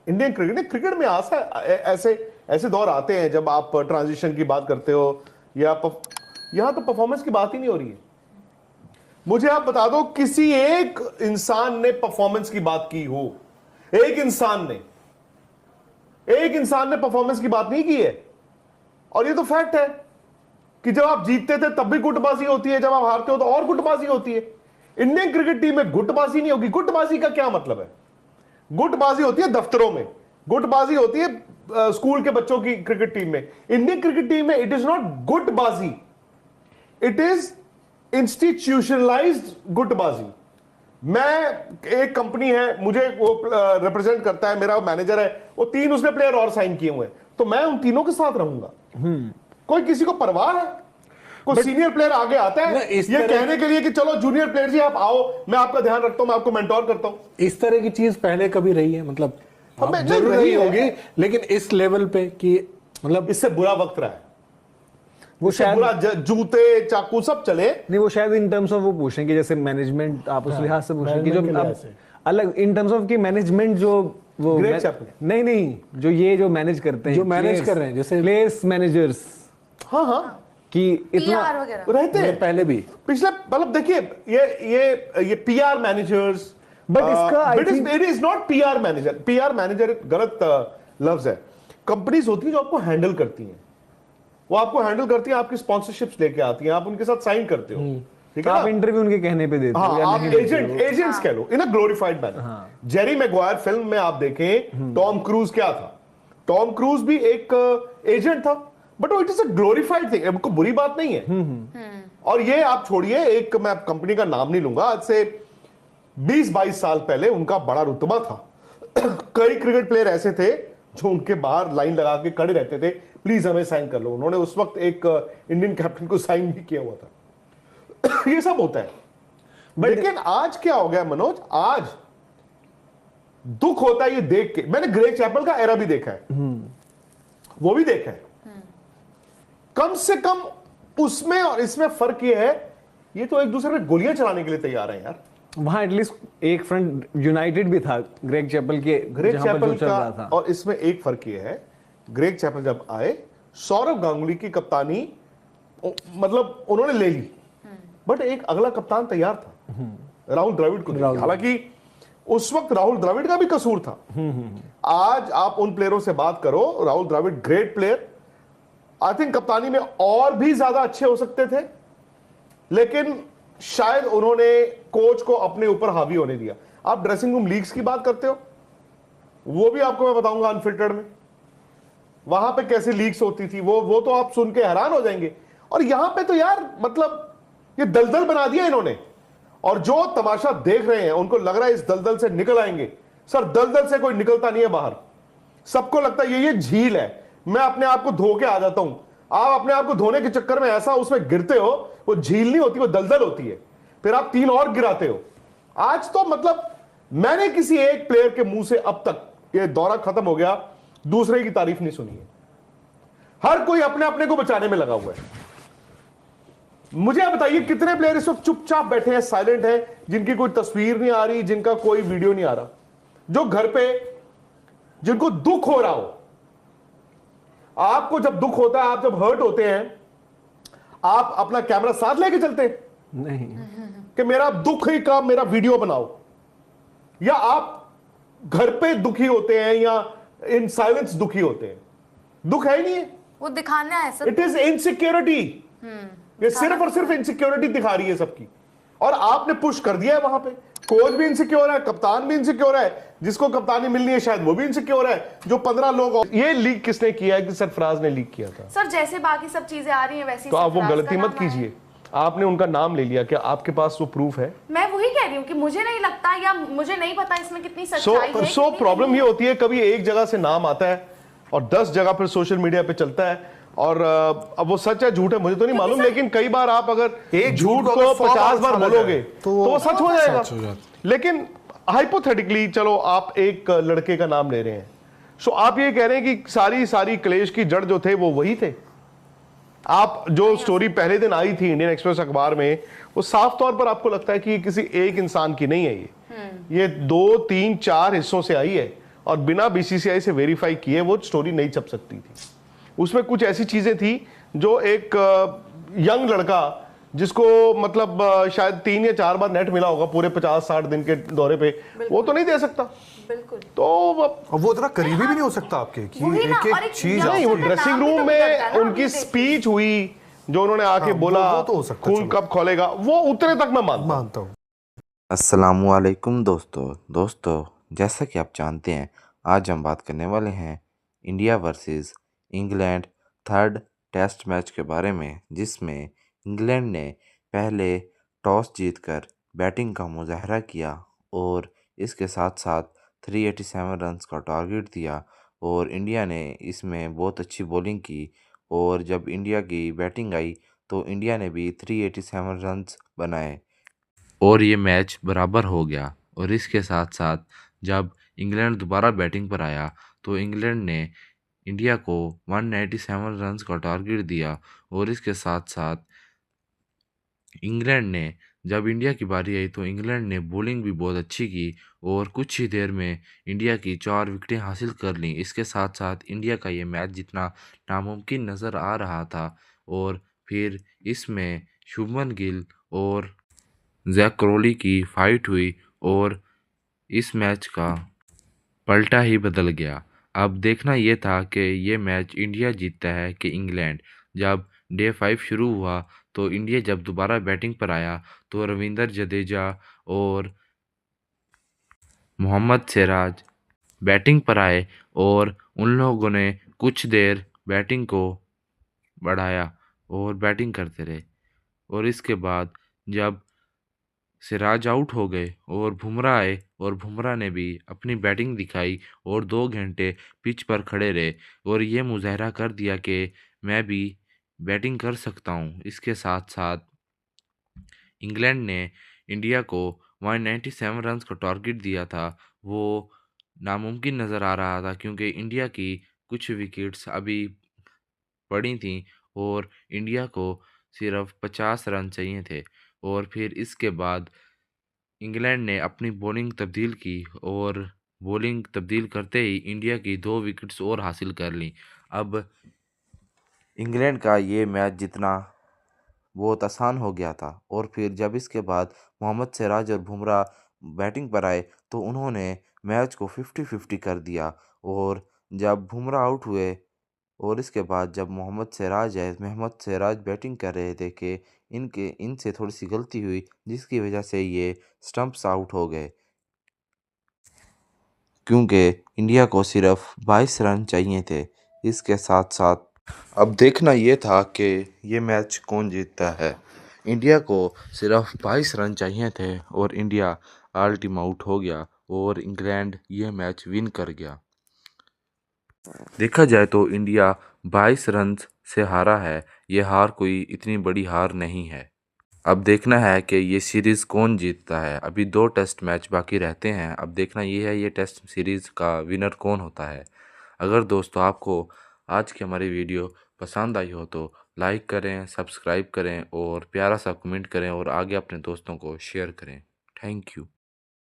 Indian cricket में ऐसे दौर आते हैं जब आप ट्रांजिशन की बात करते हो या यहां तो परफॉर्मेंस की बात ही नहीं हो रही है। मुझे आप बता दो किसी एक इंसान ने परफॉर्मेंस की बात की हो, एक इंसान ने परफॉर्मेंस की बात नहीं की है। और ये तो फैक्ट है कि जब आप जीतते थे तब भी गुटबाजी होती है, जब आप हारते हो तो और गुटबाजी होती है। इंडियन क्रिकेट टीम में गुटबाजी नहीं होगी। गुटबाजी का क्या मतलब है? गुटबाजी होती है दफ्तरों में, गुटबाजी होती है स्कूल के बच्चों की क्रिकेट टीम में। इंडियन क्रिकेट टीम में इट इज नॉट गुटबाजी, इट इज इंस्टीट्यूशनलाइज्ड गुटबाजी। मैं, एक कंपनी है, मुझे वो रिप्रेजेंट करता है, मेरा मैनेजर है, वो 3 उसने प्लेयर और साइन किए हुए हैं, तो मैं उन तीनों के साथ रहूंगा। कोई किसी को परवाह है? कोई सीनियर प्लेयर आगे आता है ये कहने के लिए कि चलो जूनियर प्लेयर जी आप आओ, मैं आपका ध्यान रखता हूं, मैं आपको मेंटोर करता हूं? इस तरह की चीज पहले कभी रही है? मतलब जरूर रही होगी, लेकिन इस लेवल पे कि मतलब इससे बुरा वक्त रहा है, वो शायद बुरा जूते चाकू सब चले नहीं, वो शायद इन टर्म्स ऑफ वो पूछें कि जैसे मैनेजमेंट, आप उस लिहाज से पूछें कि जो अब अलग इन टर्म्स ऑफ की मैनेजमेंट जो वो नहीं जो ये जो मैनेज करते हैं, जो मैनेज कर रहे हैं, जैसे प्लेस मैनेजर्स, हाँ कि इतना रहते हैं पहले भी पिछले, मतलब देखिए ये पीआर मैनेजर्स, बट इसका it is not PR manager. PR manager गलत लफ्ज है। कंपनीज होती है जो आपको हैंडल करती हैं, वो आपको हैंडल करती हैं, आपकी स्पॉन्सरशिप्स लेके आती हैं, आप उनके साथ साइन करते हो, ठीक है, आप इंटरव्यू उनके कहने पे देते हो, आप एजेंट्स कह लो in a glorified manner. Jerry Maguire film में आप देखें, टॉम क्रूज क्या था? टॉम क्रूज भी एक एजेंट था, but it is a glorified thing, हमको बुरी बात नहीं है। और ये आप छोड़िए, एक मैं कंपनी का नाम नहीं लूंगा, आज से 20-22 साल पहले उनका बड़ा रुतबा था। कई क्रिकेट प्लेयर ऐसे थे जो उनके बाहर लाइन लगा के खड़े रहते थे, प्लीज हमें साइन कर लो। उन्होंने उस वक्त एक इंडियन कैप्टन को साइन भी किया हुआ था। ये सब होता है। लेकिन आज क्या हो गया मनोज, आज दुख होता है ये देख के। मैंने ग्रेग चैपल का एरा भी देखा है, वो भी देखा है। कम से कम उसमें और इसमें फर्क ये है, ये तो एक दूसरे पे गोलियां चलाने के लिए तैयार हैं यार। वहां एटलीस्ट एक फ्रंट यूनाइटेड भी था ग्रेग चैपल का था। और इसमें एक फर्क ये है, ग्रेग चैपल जब आए, सौरव गांगुली की कप्तानी मतलब उन्होंने ले ली, बट एक अगला कप्तान तैयार था, राहुल द्रविड़ को। हालांकि उस वक्त राहुल द्रविड़ का भी कसूर था। आज आप उन प्लेयरों से बात करो, Rahul Dravid great player, I think कप्तानी में और भी ज्यादा अच्छे हो सकते थे, लेकिन शायद उन्होंने कोच को अपने ऊपर हावी होने दिया। आप ड्रेसिंग रूम लीग्स की बात करते हो, वो भी आपको मैं बताऊंगा अनफिल्टर्ड में वहां पे कैसे लीक्स होती थी, वो तो आप सुन के हैरान हो जाएंगे। और यहां पे तो यार मतलब ये दलदल बना दिया इन्होंने, और जो तमाशा देख रहे हैं उनको लग रहा है इस दलदल से निकल आएंगे। सर दलदल से कोई निकलता नहीं है बाहर, सबको लगता है ये झील है, मैं अपने आप को धो के आ जाता हूं। आप अपने आप को धोने के चक्कर में ऐसा उसमें गिरते हो, वो झील नहीं होती, वो दलदल होती है, फिर आप 3 और गिराते हो। आज तो मतलब मैंने किसी एक प्लेयर के मुंह से अब तक, ये दौरा खत्म हो गया, दूसरे की तारीफ नहीं सुनी है। हर कोई अपने अपने को बचाने में लगा हुआ है। मुझे आप बताइए कितने प्लेयर इस वक्त चुपचाप बैठे हैं, साइलेंट हैं, जिनकी कोई तस्वीर नहीं आ रही, जिनका कोई वीडियो नहीं आ रहा, जो घर पे, जिनको दुख हो रहा हो। आपको जब दुख होता है, आप जब हर्ट होते हैं, आप अपना कैमरा साथ लेके चलते हैं? नहीं कि मेरा दुख ही का मेरा वीडियो बनाओ, या आप घर पे दुखी होते हैं या इन साइलेंस दुखी होते हैं? दुख है ही नहीं है, वो दिखाना है सब। It is insecurity. ये सिर्फ और सिर्फ इनसिक्योरिटी दिखा रही है सबकी, और आपने पुश कर दिया है वहां पे। कोच भी इनसिक्योर है, कप्तान भी इनसिक्योर है, जिसको कप्तानी मिलनी है शायद वो भी इनसिक्योर है, जो 15 लोग। ये लीक किसने किया है? कि सरफराज ने लीक किया था। सर जैसे बाकी सब चीजें आ रही हैं वैसी, तो आप वो गलती मत कीजिए, आपने उनका नाम ले लिया, क्या आपके पास वो प्रूफ है? मैं वही कह रही हूँ कि मुझे नहीं लगता, या मुझे नहीं पता इसमें कितनी सच्चाई है। सो प्रॉब्लम ये होती है, कभी एक जगह से नाम आता है और 10 जगह पर सोशल मीडिया पे चलता है, और अब वो सच है झूठ है मुझे तो नहीं मालूम, लेकिन कई बार आप अगर एक झूठ को 50 बार बोलोगे तो वो सच हो जाएगा। लेकिन हाइपोथेटिकली चलो आप एक लड़के का नाम ले रहे हैं, सो आप ये कह रहे हैं कि सारी क्लेश की जड़ जो थे वो वही थे। आप जो स्टोरी पहले दिन आई थी इंडियन एक्सप्रेस अखबार में, वो साफ तौर पर आपको लगता है कि ये किसी एक इंसान की नहीं है, ये 2, 3, 4 हिस्सों से आई है, और बिना बीसीसीआई से वेरीफाई किए वो स्टोरी नहीं छप सकती थी। उसमें कुछ ऐसी चीजें थी जो एक यंग लड़का जिसको मतलब शायद 3 या 4 बार नेट मिला होगा पूरे 50-60 दिन के दौरे पे, वो तो नहीं दे सकता। बिल्कुल। तो और वो इतना करीबी भी नहीं हो सकता आपके कि वही ना, और एक एक एक चीज young नहीं, वो का ड्रेसिंग नाम भी रूम तो में बिगड़ता है ना, उनकी अभी देखिए। स्पीच हुई जो उन्होंने आके बोला वो तो हो सकता है, खून चलो। कब खोलेगा, वो उतने तक मैं मानता हूं। मानता हूँ। अस्सलामुअलैकुम दोस्तों, जैसा कि आप जानते हैं, आज हम बात करने वाले हैं India versus England third test match के बारे में, जिसमें इंग्लैंड ने पहले टॉस जीतकर बैटिंग का मुजाहरा किया और इसके साथ साथ 387 रन्स का टारगेट दिया और इंडिया ने इसमें बहुत अच्छी बॉलिंग की और जब इंडिया की बैटिंग आई तो इंडिया ने भी 387 रन्स बनाए और ये मैच बराबर हो गया। और इसके साथ साथ जब इंग्लैंड दोबारा बैटिंग पर आया तो इंग्लैंड ने इंडिया को 197 रन्स का टारगेट दिया और इसके साथ साथ इंग्लैंड ने जब इंडिया की बारी आई तो इंग्लैंड ने बॉलिंग भी बहुत अच्छी की और कुछ ही देर में इंडिया की 4 विकेटें हासिल कर लीं। इसके साथ साथ इंडिया का ये मैच जितना नामुमकिन नज़र आ रहा था और फिर इसमें शुभमन गिल और जैक क्रोली की फाइट हुई और इस मैच का पलटा ही बदल गया। अब देखना ये था कि ये मैच इंडिया जीतता है कि इंग्लैंड। जब डे 5 शुरू हुआ तो इंडिया जब दोबारा बैटिंग पर आया तो रविंद्र जडेजा और मोहम्मद सिराज बैटिंग पर आए और उन लोगों ने कुछ देर बैटिंग को बढ़ाया और बैटिंग करते रहे और इसके बाद जब सिराज आउट हो गए और बुमराह आए और बुमराह ने भी अपनी बैटिंग दिखाई और 2 घंटे पिच पर खड़े रहे और ये मुजाहरा कर दिया कि मैं भी बैटिंग कर सकता हूँ। इसके साथ साथ इंग्लैंड ने इंडिया को 197 रन्स का टारगेट दिया था, वो नामुमकिन नज़र आ रहा था क्योंकि इंडिया की कुछ विकेट्स अभी पड़ी थीं और इंडिया को सिर्फ 50 रन चाहिए थे और फिर इसके बाद इंग्लैंड ने अपनी बॉलिंग तब्दील की और बॉलिंग तब्दील करते ही इंडिया की 2 विकेट्स और हासिल कर लीं। अब इंग्लैंड का ये मैच जीतना बहुत आसान हो गया था और फिर जब इसके बाद मोहम्मद सिराज और बुमराह बैटिंग पर आए तो उन्होंने मैच को 50-50 कर दिया और जब बुमराह आउट हुए और इसके बाद जब मोहम्मद सिराज बैटिंग कर रहे थे कि इनसे थोड़ी-सी गलती हुई जिसकी वजह से ये स्टंप्स आउट हो गए। क्योंकि इंडिया को सिर्फ 22 रन चाहिए थे। इसके साथ-साथ अब देखना ये था कि ये मैच कौन जीतता है। इंडिया को सिर्फ 22 रन चाहिए थे और इंडिया ऑल टीम आउट हो गया और इंग्लैंड ये मैच विन कर गया। देखा जाए तो इंडिया 22 रन से हारा है। ये हार कोई इतनी बड़ी हार नहीं है। अब देखना है कि ये सीरीज़ कौन जीतता है। अभी 2 टेस्ट मैच बाकी रहते हैं। अब देखना ये है ये टेस्ट सीरीज़ का विनर कौन होता है। अगर दोस्तों आपको आज की हमारी वीडियो पसंद आई हो तो लाइक करें, सब्सक्राइब करें और प्यारा सा कमेंट करें और आगे अपने दोस्तों को शेयर करें। Thank you.